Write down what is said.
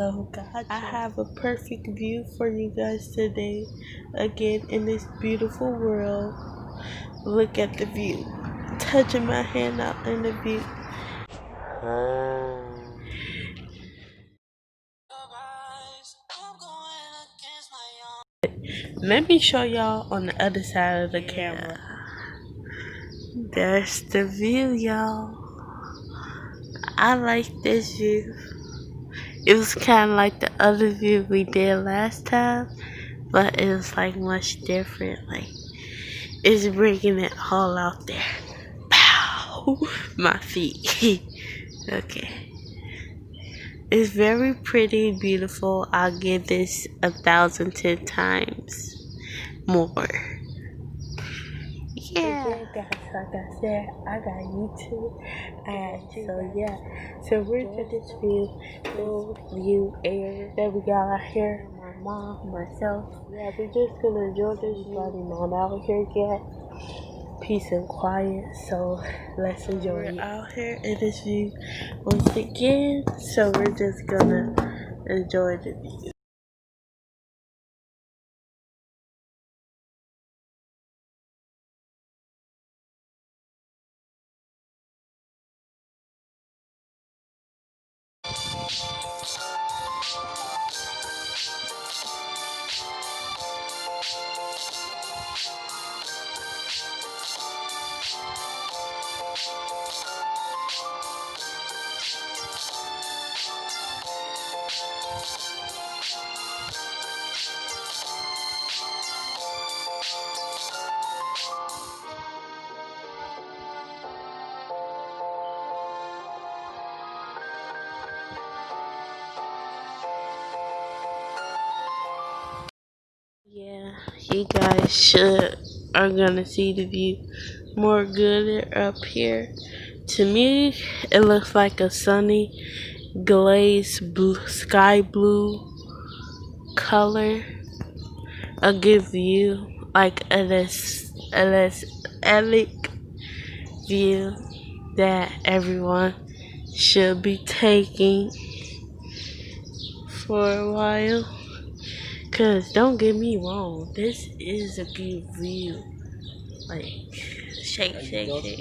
So I have a perfect view for you guys today. Again, in this beautiful world. Look at the view. Touching my hand out in the view. Let me show y'all on the other side of the camera. There's the view, y'all. I like this view. It was kind of like the other view we did last time, but it was like much different. Like, it's bringing it all out there. Pow! My feet. Okay. It's very pretty, beautiful. I'll give this 1,010 times more. Yeah, guys, like I said, I got YouTube, and so yeah, so we're to this view area that we got out here. My mom, myself, yeah, we're just gonna enjoy this. Nobody not out here yet. Peace and quiet, so let's enjoy it. We're out here in this view once again, so we're just gonna enjoy the view. Yeah, you guys are gonna see the view more gooder up here. To me, it looks like a sunny glazed blue, sky blue color. A good view, like an aesthetic view that everyone should be taking for a while. Cause don't get me wrong, this is a good view. Like, shake, shake, shake.